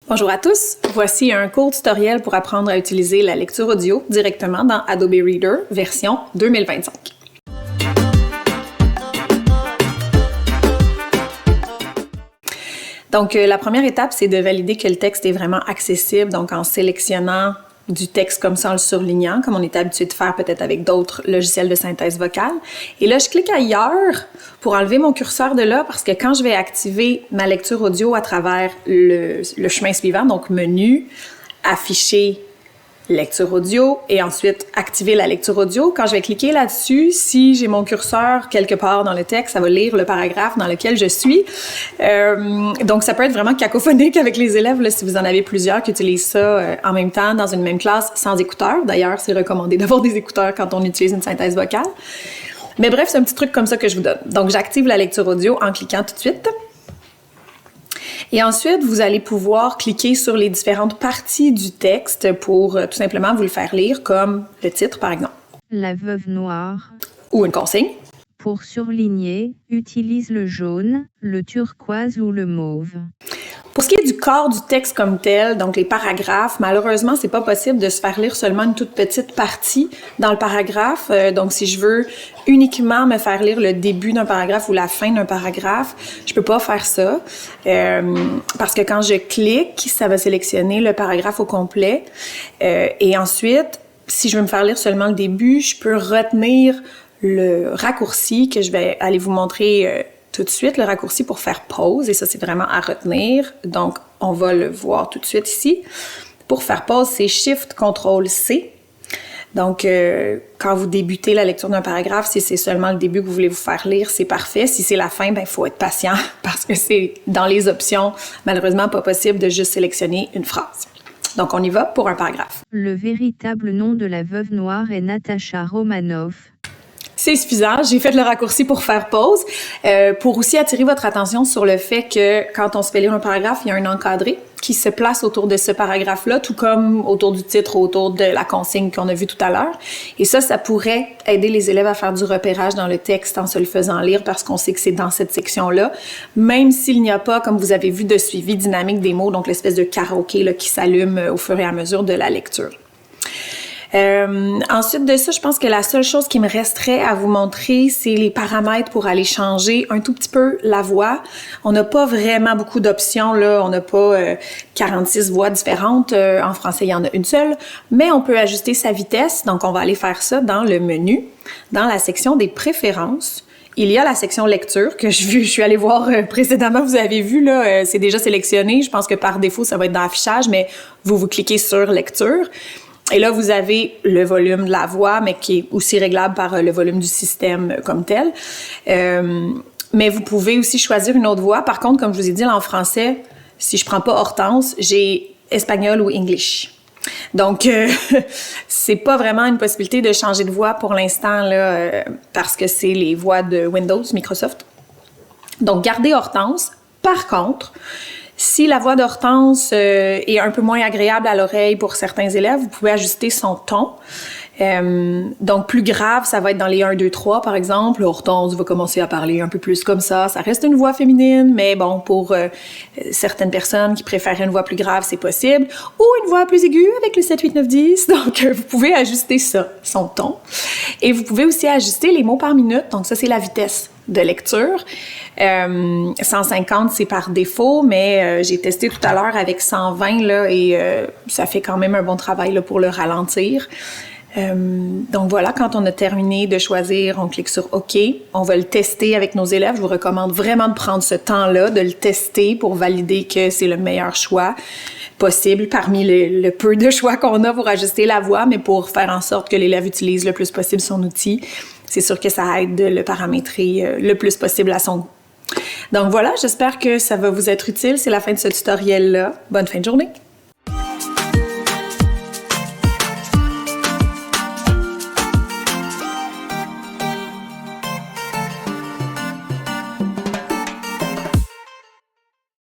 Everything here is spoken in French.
Bonjour à tous, voici un court tutoriel pour apprendre à utiliser la lecture audio directement dans Adobe Reader version 2025. Donc, la première étape, c'est de valider que le texte est vraiment accessible, donc en sélectionnant du texte comme ça en le surlignant, comme on est habitué de faire peut-être avec d'autres logiciels de synthèse vocale. Et là, je clique ailleurs pour enlever mon curseur de là parce que quand je vais activer ma lecture audio à travers le chemin suivant, donc menu, afficher lecture audio et ensuite activer la lecture audio. Quand je vais cliquer là-dessus, si j'ai mon curseur quelque part dans le texte, ça va lire le paragraphe dans lequel je suis. Donc, ça peut être vraiment cacophonique avec les élèves là, si vous en avez plusieurs qui utilisent ça en même temps dans une même classe sans écouteurs. D'ailleurs, c'est recommandé d'avoir des écouteurs quand on utilise une synthèse vocale. Mais bref, c'est un petit truc comme ça que je vous donne. Donc, j'active la lecture audio en cliquant tout de suite. Et ensuite, vous allez pouvoir cliquer sur les différentes parties du texte pour tout simplement vous le faire lire, comme le titre, par exemple. La veuve noire. Ou une consigne. Pour surligner, utilise le jaune, le turquoise ou le mauve. Pour ce qui est du corps du texte comme tel, donc les paragraphes, malheureusement, c'est pas possible de se faire lire seulement une toute petite partie dans le paragraphe. Donc, si je veux uniquement me faire lire le début d'un paragraphe ou la fin d'un paragraphe, je peux pas faire ça. Parce que quand je clique, ça va sélectionner le paragraphe au complet. Et ensuite, si je veux me faire lire seulement le début, je peux retenir le raccourci que je vais aller vous montrer tout de suite, le raccourci pour faire pause, et ça, c'est vraiment à retenir. Donc, on va le voir tout de suite ici. Pour faire pause, c'est Shift-Ctrl-C. Donc, quand vous débutez la lecture d'un paragraphe, si c'est seulement le début que vous voulez vous faire lire, c'est parfait. Si c'est la fin, il faut être patient parce que c'est dans les options, malheureusement, pas possible de juste sélectionner une phrase. Donc, on y va pour un paragraphe. Le véritable nom de la veuve noire est Natasha Romanoff. C'est suffisant. J'ai fait le raccourci pour faire pause. Pour aussi attirer votre attention sur le fait que quand on se fait lire un paragraphe, il y a un encadré qui se place autour de ce paragraphe-là, tout comme autour du titre ou autour de la consigne qu'on a vue tout à l'heure. Et ça pourrait aider les élèves à faire du repérage dans le texte en se le faisant lire parce qu'on sait que c'est dans cette section-là, même s'il n'y a pas, comme vous avez vu, de suivi dynamique des mots, donc l'espèce de karaoké là, qui s'allume au fur et à mesure de la lecture. Ensuite de ça, je pense que la seule chose qui me resterait à vous montrer, c'est les paramètres pour aller changer un tout petit peu la voix. On n'a pas vraiment beaucoup d'options, là. On n'a pas 46 voix différentes. En français, il y en a une seule. Mais on peut ajuster sa vitesse. Donc, on va aller faire ça dans le menu, dans la section des préférences. Il y a la section lecture que je suis allée voir précédemment. Vous avez vu, là, c'est déjà sélectionné. Je pense que par défaut, ça va être dans l'affichage, mais vous cliquez sur lecture. Et là, vous avez le volume de la voix, mais qui est aussi réglable par le volume du système comme tel. Mais vous pouvez aussi choisir une autre voix. Par contre, comme je vous ai dit, là, en français, si je prends pas Hortense, j'ai espagnol ou English. Donc, c'est pas vraiment une possibilité de changer de voix pour l'instant, là, parce que c'est les voix de Windows, Microsoft. Donc, gardez Hortense. Par contre, si la voix d'Hortense est un peu moins agréable à l'oreille pour certains élèves, vous pouvez ajuster son ton. Donc, plus grave, ça va être dans les 1, 2, 3, par exemple. Hortense va commencer à parler un peu plus comme ça. Ça reste une voix féminine, mais bon, pour certaines personnes qui préfèrent une voix plus grave, c'est possible. Ou une voix plus aiguë avec le 7, 8, 9, 10. Donc, vous pouvez ajuster ça, son ton. Et vous pouvez aussi ajuster les mots par minute. Donc, ça, c'est la vitesse de lecture. 150, c'est par défaut, mais j'ai testé tout à l'heure avec 120, là, et ça fait quand même un bon travail là, pour le ralentir. Donc voilà, quand on a terminé de choisir, on clique sur OK. On va le tester avec nos élèves. Je vous recommande vraiment de prendre ce temps-là, de le tester pour valider que c'est le meilleur choix possible parmi le peu de choix qu'on a pour ajuster la voix, mais pour faire en sorte que l'élève utilise le plus possible son outil. C'est sûr que ça aide de le paramétrer le plus possible à son goût. Donc voilà, j'espère que ça va vous être utile. C'est la fin de ce tutoriel-là. Bonne fin de journée!